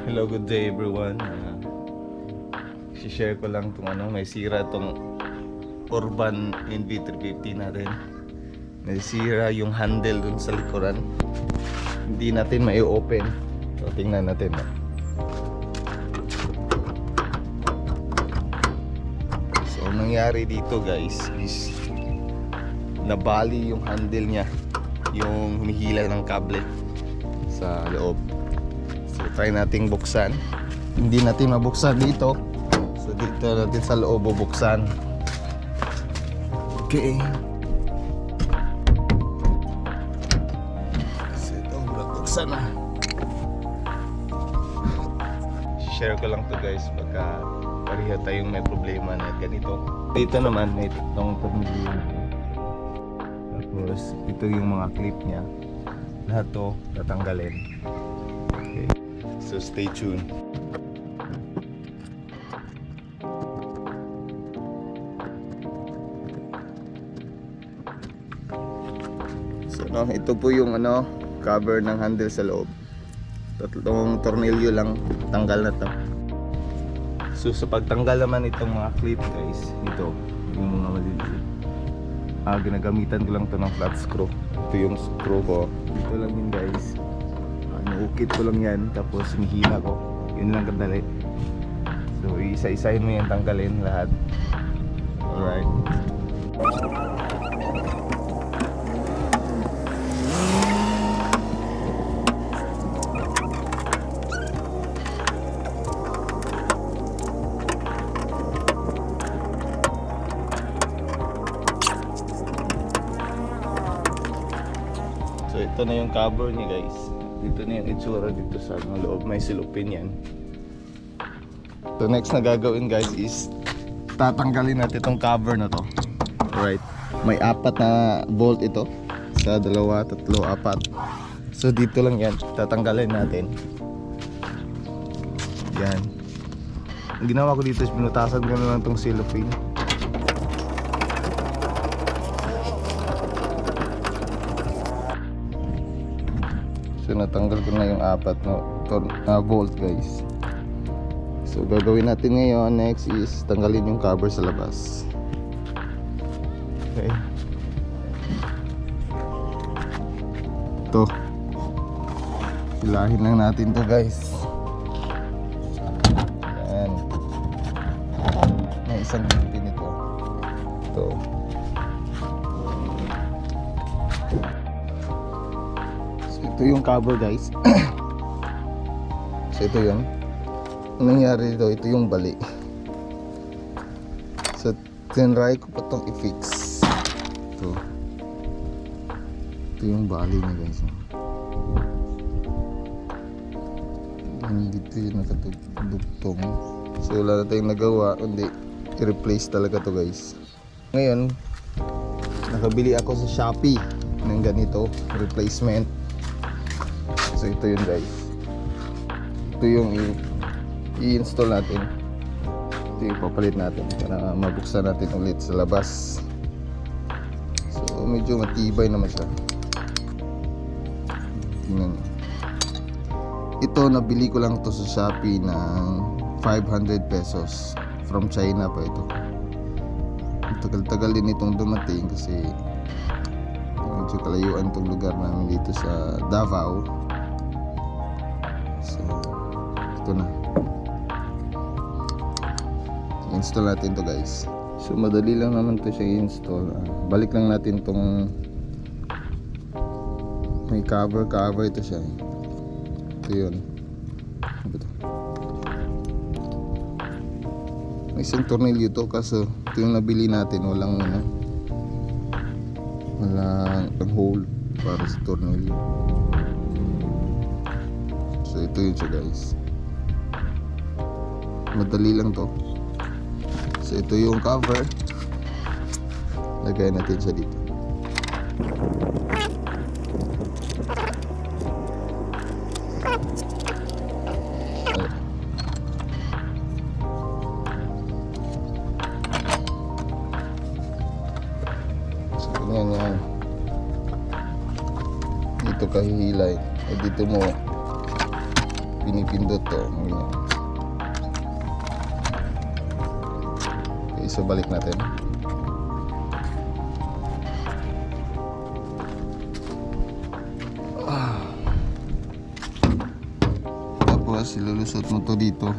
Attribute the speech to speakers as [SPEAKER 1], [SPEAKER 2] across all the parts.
[SPEAKER 1] Hello, good day everyone. Si-share ko lang itong may sira itong Urban NV350 natin. Nasira yung handle dun sa likuran. Hindi natin mai-open. So, tingnan natin. So, nangyari dito guys is nabali yung handle niya, yung humihila ng kable sa loob. So try nating buksan. Hindi natin mabuksan dito. So dito natin sa loob bubuksan. Okay. So ito, buksan na. Share ko lang to guys pagka pareha tayong may problema na ganito. Dito naman may itong tornilyo. Tapos ito yung mga clip niya. Lahat to tatanggalin. Okay. So stay tuned. So ito po yung cover ng handle sa loob. Tatlong tornilyo lang tanggal na to. So sa pagtanggal naman itong mga clip guys, ito yung mga maliliit. Ginagamitan ko lang to ng flat screw. Ito yung screw ko. Dito lang yun guys. Naukit ko lang yan, tapos hinihila ko. Yun lang kadali. So isa-isahin mo yan, tanggalin lahat. Alright. So ito na yung cover niya guys. Dito na yung itsura dito sa loob. May silupin yan. So next na gagawin guys is tatanggalin natin itong cover na to. Alright. May 4 na bolt ito. Sa 2, 3, 4. So dito lang yan. Tatanggalin natin. Yan. Ang ginawa ko dito is binutasan ko na lang itong cellophane. So natanggal ko na yung 4 na bolt guys. So gagawin natin ngayon next is tanggalin yung cover sa labas. Okay. Ito. Hilahin lang natin to guys. Ayan. May isang pin ito. Ito. Ito yung cover guys. So ito yun. Ang nangyari dito, ito yung bali. So tinry ko pa itong i-fix. Ito yung bali na guys. Dito yung nakatugtong. So wala na tayong nagawa, kundi i-replace talaga to guys. Ngayon nakabili ako sa Shopee ng ganito replacement. So ito yun guys. Ito yung i-install natin. Ito yung papalit natin para mabuksan natin ulit sa labas. So medyo matibay naman siya. Tingnan nyo. Ito nabili ko lang to sa Shopee ng 500 pesos. From China pa ito. Tagal-tagal din itong dumating kasi medyo kalayuan itong lugar namin dito sa Davao. So ito na, install natin to guys. So madali lang naman to siya i-install. Balik lang natin tong may cover ito siya. Ito yun. May isang tornilyo to kaso ito yung nabili natin, walang hole para sa tornilyo. So ito yun siya guys. Madali lang to. So ito yung cover. Lagay natin siya dito. So ganyan. Dito ka hihilay. Dito mo pinipindot to. Ganyan. Okay, so balik natin. Tapos ilulusot mo to dito.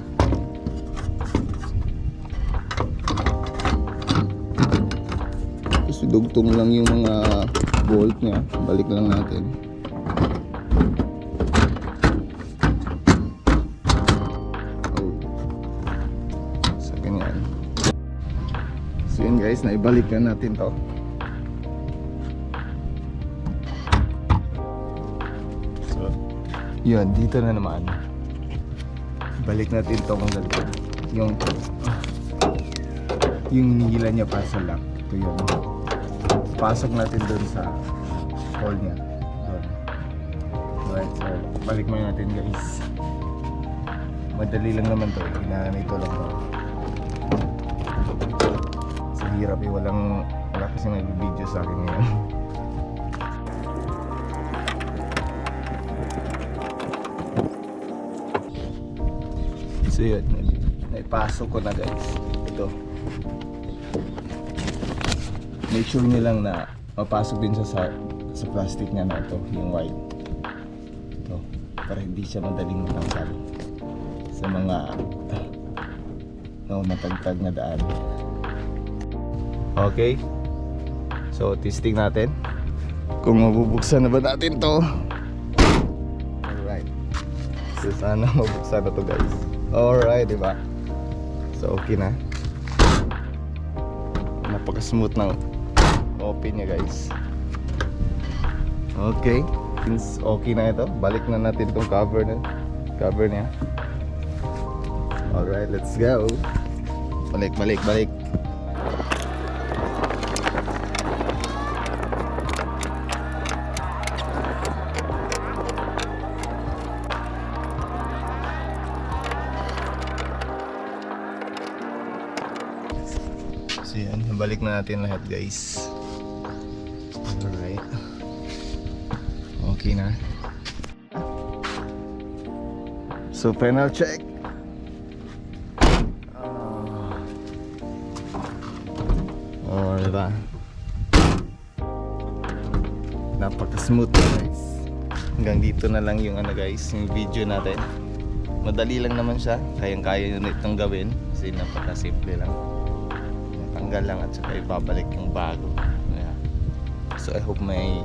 [SPEAKER 1] Tapos idugtong lang yung mga bolt niya. Balik lang natin. Oh. So ganyan. So yun guys, naibalik na natin to. So yun, dito na naman. Balik natin to kung ganito. Yung hinihila niya para sa lock. Ito yun. Pasok natin dun sa hole niya. Doon. Alright, so balik muna natin guys. Madali lang naman to. Ito lang to. Sa hirap eh. Wala kasi nag-video sa akin ngayon. So yun, naipasok ko na guys. Ito. Make sure nyo lang na mapasok din sa plastic niya na ito, yung white. Ito, para hindi siya madaling matanggal sa mga matagtag na daan. Okay. So, testing natin kung mabubuksan na ba natin to. Alright. So, sana mabuksan na to guys. Alright, diba? So okay na. Napaka-smooth ng open niya guys. Okay. Since okay na ito, balik na natin itong cover niya. Alright, let's go. Balik. So yan, nabalik na natin lahat guys. Alright. Okay na. So final check. Oh, diba? Napaka-smooth guys. Hanggang dito na lang yung guys, yung video natin. Madali lang naman siya. Kayang-kaya nyo itong gawin kasi napaka-simple lang. Tanggal lang at saka ibabalik yung bago. Yeah. So I hope may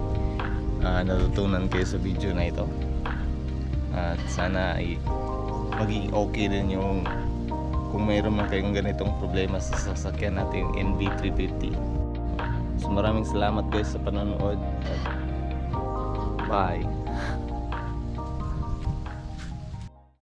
[SPEAKER 1] natutunan kayo sa video na ito. At sana ay maging okay din yung kung mayroon man kayong ganitong problema sa sasakyan natin NV350. So maraming salamat guys sa panonood. Bye.